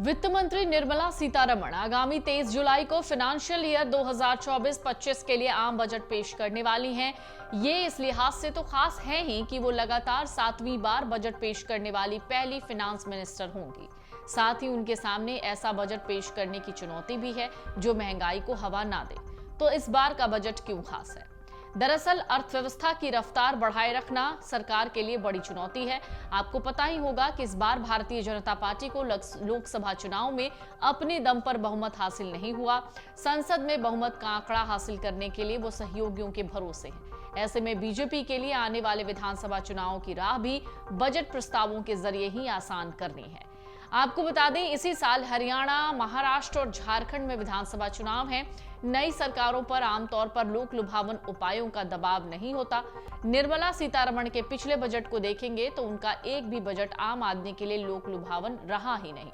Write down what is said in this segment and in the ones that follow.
वित्त मंत्री निर्मला सीतारमण आगामी 23 जुलाई को फाइनेंशियल ईयर 2024-25 के लिए आम बजट पेश करने वाली हैं। ये इस लिहाज से तो खास है ही कि वो लगातार 7वीं बार बजट पेश करने वाली पहली फाइनेंस मिनिस्टर होंगी। साथ ही उनके सामने ऐसा बजट पेश करने की चुनौती भी है जो महंगाई को हवा ना दे। तो इस बार का बजट क्यों खास है? दरअसल अर्थव्यवस्था की रफ्तार बढ़ाए रखना सरकार के लिए बड़ी चुनौती है। आपको पता ही होगा कि इस बार भारतीय जनता पार्टी को लोकसभा चुनाव में अपने दम पर बहुमत हासिल नहीं हुआ। संसद में बहुमत का आंकड़ा हासिल करने के लिए वो सहयोगियों के भरोसे हैं। ऐसे में बीजेपी के लिए आने वाले विधानसभा चुनावों की राह भी बजट प्रस्तावों के जरिए ही आसान करनी है। आपको बता दें, इसी साल हरियाणा, महाराष्ट्र और झारखंड में विधानसभा चुनाव हैं। नई सरकारों पर आमतौर पर लोक लुभावन उपायों का दबाव नहीं होता। निर्मला सीतारमण के पिछले बजट को देखेंगे तो उनका एक भी बजट आम आदमी के लिए लोक लुभावन रहा ही नहीं।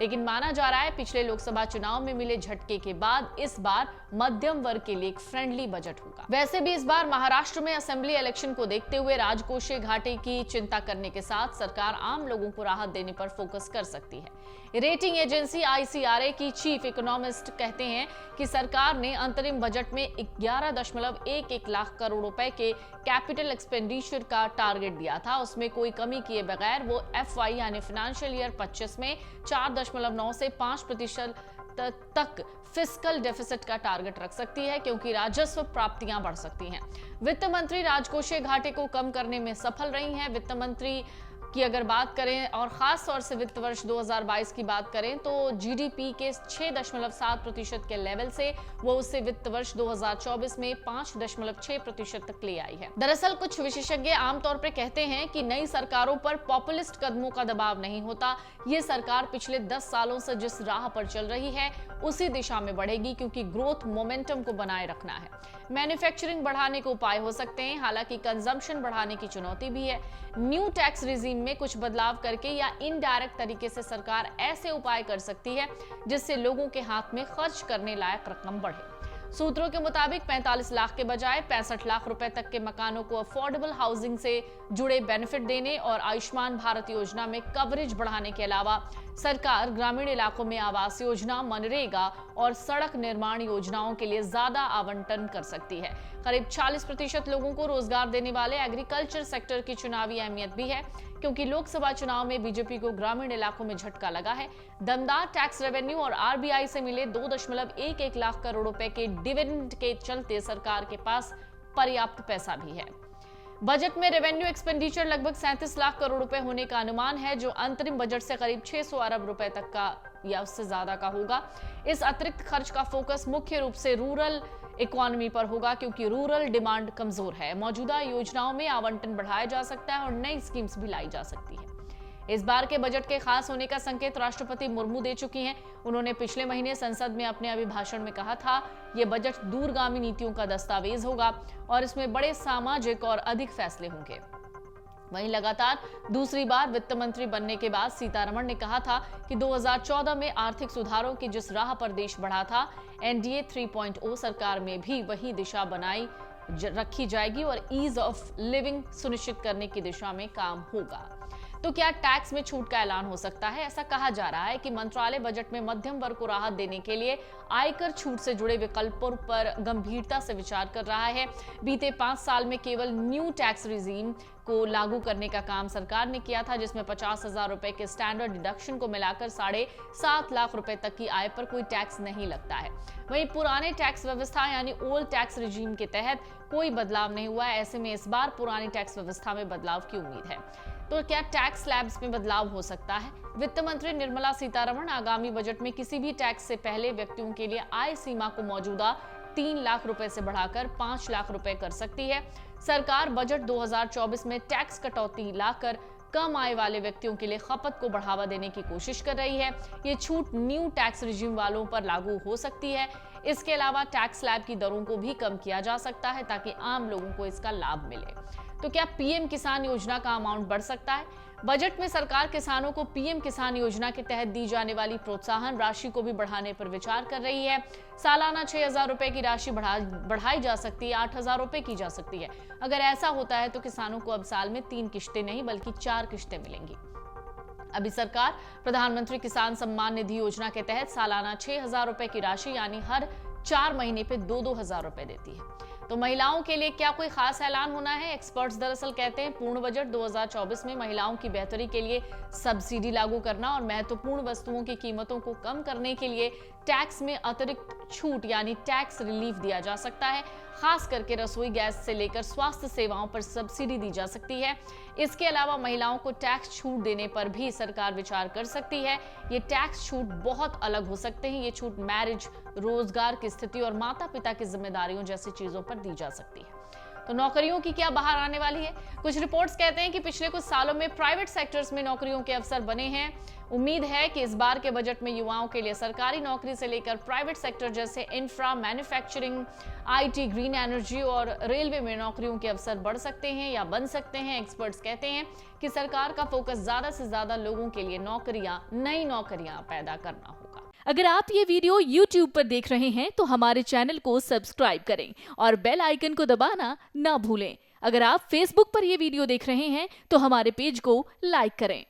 लेकिन माना जा रहा है पिछले लोकसभा चुनाव में मिले झटके के बाद इस बार मध्यम वर्ग के लिए एक फ्रेंडली बजट होगा। वैसे भी इस बार महाराष्ट्र में असेंबली इलेक्शन को देखते हुए राजकोषीय घाटे की चिंता करने के साथ सरकार आम लोगों को राहत देने पर फोकस कर सकती है। रेटिंग एजेंसी ICRA की चीफ इकोनॉमिस्ट कहते हैं कि सरकार ने अंतरिम बजट में 11.11 लाख करोड़ रुपए के कैपिटल एक्सपेंडिचर का टारगेट दिया था। उसमें कोई कमी किए बगैर वो FY यानी फाइनेंशियल ईयर 25 में 4.9 से 5% तक फिस्कल डेफिसिट का टारगेट रख सकती है, क्योंकि राजस्व प्राप्तियां बढ़ सकती हैं। वित्त मंत्री राजकोषीय घाटे को कम करने में सफल रही हैं। वित्त मंत्री की अगर बात करें और खास तौर से वित्त वर्ष 2022 की बात करें तो GDP के 6.7% के लेवल से वो उसे वित्त वर्ष 2024 में 5.6% तक ले आई है। दरअसल कुछ विशेषज्ञ आमतौर पर कहते हैं कि नई सरकारों पर पॉपुलिस्ट कदमों का दबाव नहीं होता। ये सरकार पिछले 10 सालों से जिस राह पर चल रही है उसी दिशा में बढ़ेगी, क्योंकि ग्रोथ मोमेंटम को बनाए रखना है। मैन्युफैक्चरिंग बढ़ाने के उपाय हो सकते हैं, हालांकि कंजम्पशन बढ़ाने की चुनौती भी है। न्यू टैक्स रिजीम में कुछ बदलाव करके या इनडायरेक्ट तरीके से सरकार ऐसे उपाय कर सकती है जिससे लोगों के हाथ में खर्च करने लायक रकम बढ़े। सूत्रों के मुताबिक 45 लाख के बजाय 65 लाख रुपए तक के मकानों को अफोर्डेबल हाउसिंग से जुड़े बेनिफिट देने और आयुष्मान भारत योजना में कवरेज बढ़ाने के अलावा सरकार ग्रामीण इलाकों में आवास योजना, मनरेगा और सड़क निर्माण योजनाओं के लिए ज्यादा आवंटन कर सकती है। करीब 40% लोगों को रोजगार देने वाले एग्रीकल्चर सेक्टर की चुनावी अहमियत भी है, क्योंकि लोकसभा चुनाव में बीजेपी को ग्रामीण इलाकों में झटका लगा है। दमदार टैक्स रेवेन्यू और RBI से मिले 2.11 लाख करोड़ रुपए के डिविडेंड के चलते सरकार के पास पर्याप्त पैसा भी है। बजट में रेवेन्यू एक्सपेंडिचर लगभग 37 लाख करोड़ रुपए होने का अनुमान है, जो अंतरिम बजट से करीब 600 अरब रुपए तक का या उससे ज्यादा का होगा। इस अतिरिक्त खर्च का फोकस मुख्य रूप से रूरल इकोनॉमी पर होगा, क्योंकि रूरल डिमांड कमजोर है। मौजूदा योजनाओं में आवंटन बढ़ाया जा सकता है और नई स्कीम्स भी लाई जा सकती है। इस बार के बजट के खास होने का संकेत राष्ट्रपति मुर्मू दे चुकी हैं। उन्होंने पिछले महीने संसद में अपने अभिभाषण में कहा था, ये बजट दूरगामी नीतियों का दस्तावेज होगा और इसमें बड़े सामाजिक और अधिक फैसले होंगे। वहीं लगातार दूसरी बार वित्त मंत्री बनने के बाद सीतारमण ने कहा था कि 2014 में आर्थिक सुधारों की जिस राह पर देश बढ़ा था, NDA 3.0 सरकार में भी वही दिशा बनाई रखी जाएगी और ईज ऑफ लिविंग सुनिश्चित करने की दिशा में काम होगा। तो क्या टैक्स में छूट का ऐलान हो सकता है? ऐसा कहा जा रहा है कि मंत्रालय बजट में मध्यम वर्ग को राहत देने के लिए आयकर छूट से जुड़े विकल्पों पर गंभीरता से विचार कर रहा है। बीते 5 साल में केवल न्यू टैक्स रिजीम को लागू करने का काम सरकार ने किया था, जिसमें 50,000 रुपए के स्टैंडर्ड डिडक्शन को मिलाकर 7.5 लाख रुपए तक की आय पर कोई टैक्स नहीं लगता है। वहीं पुराने टैक्स व्यवस्था यानी ओल्ड टैक्स रिजीम के तहत कोई बदलाव नहीं हुआ है। ऐसे में इस बार पुरानी टैक्स व्यवस्था में बदलाव की उम्मीद है। तो क्या टैक्स स्लैब्स में बदलाव हो सकता है? वित्त मंत्री निर्मला सीतारमण आगामी बजट में किसी भी टैक्स से पहले व्यक्तियों के लिए आय सीमा को मौजूदा 3 लाख रुपए से बढ़ाकर 5 लाख रुपए कर सकती है। सरकार बजट 2024 में टैक्स कटौती लाकर कम आय वाले व्यक्तियों के लिए खपत को बढ़ावा देने की कोशिश कर रही है। ये छूट न्यू टैक्स रिजीम वालों पर लागू हो सकती है। इसके अलावा टैक्स स्लैब की दरों को भी कम किया जा सकता है ताकि आम लोगों को इसका लाभ मिले। तो क्या PM किसान योजना का अमाउंट बढ़ सकता है? बजट में सरकार किसानों को PM किसान योजना के तहत दी जाने वाली प्रोत्साहन राशि को भी बढ़ाने पर विचार कर रही है। सालाना 6,000 रुपए की राशि बढ़ाई जा सकती है, 8,000 रुपए की जा सकती है। अगर ऐसा होता है तो किसानों को अब साल में 3 किश्तें नहीं बल्कि 4 किश्तें मिलेंगी। अभी सरकार प्रधानमंत्री किसान सम्मान निधि योजना के तहत सालाना 6,000 रुपए की राशि यानी हर 4 महीने पे 2-2 हजार रुपए देती है। तो महिलाओं के लिए क्या कोई खास ऐलान होना है? एक्सपर्ट्स दरअसल कहते हैं पूर्ण बजट 2024 में महिलाओं की बेहतरी के लिए सब्सिडी लागू करना और महत्वपूर्ण वस्तुओं की कीमतों को कम करने के लिए टैक्स में अतिरिक्त छूट यानी टैक्स रिलीफ दिया जा सकता है। खास करके रसोई गैस से लेकर स्वास्थ्य सेवाओं पर सब्सिडी दी जा सकती है। इसके अलावा महिलाओं को टैक्स छूट देने पर भी सरकार विचार कर सकती है। ये टैक्स छूट बहुत अलग हो सकते हैं। ये छूट मैरिज, रोजगार की स्थिति और माता पिता की जिम्मेदारियों जैसी चीजों पर दी जा सकती है। तो नौकरियों की क्या बाहर आने वाली है? कुछ रिपोर्ट्स कहते हैं कि पिछले कुछ सालों में प्राइवेट सेक्टर्स में नौकरियों के अवसर बने हैं। उम्मीद है कि इस बार के बजट में युवाओं के लिए सरकारी नौकरी से लेकर प्राइवेट सेक्टर जैसे infra, manufacturing, IT, green energy और रेलवे में नौकरियों के अवसर बढ़ सकते हैं या बन सकते हैं। एक्सपर्ट्स कहते हैं कि सरकार का फोकस ज्यादा से ज्यादा लोगों के लिए नौकरियां, नई नौकरियां पैदा करना होगा। अगर आप ये वीडियो YouTube पर देख रहे हैं तो हमारे चैनल को सब्सक्राइब करें और बेल आइकन को दबाना ना भूलें। अगर आप Facebook पर ये वीडियो देख रहे हैं तो हमारे पेज को लाइक करें।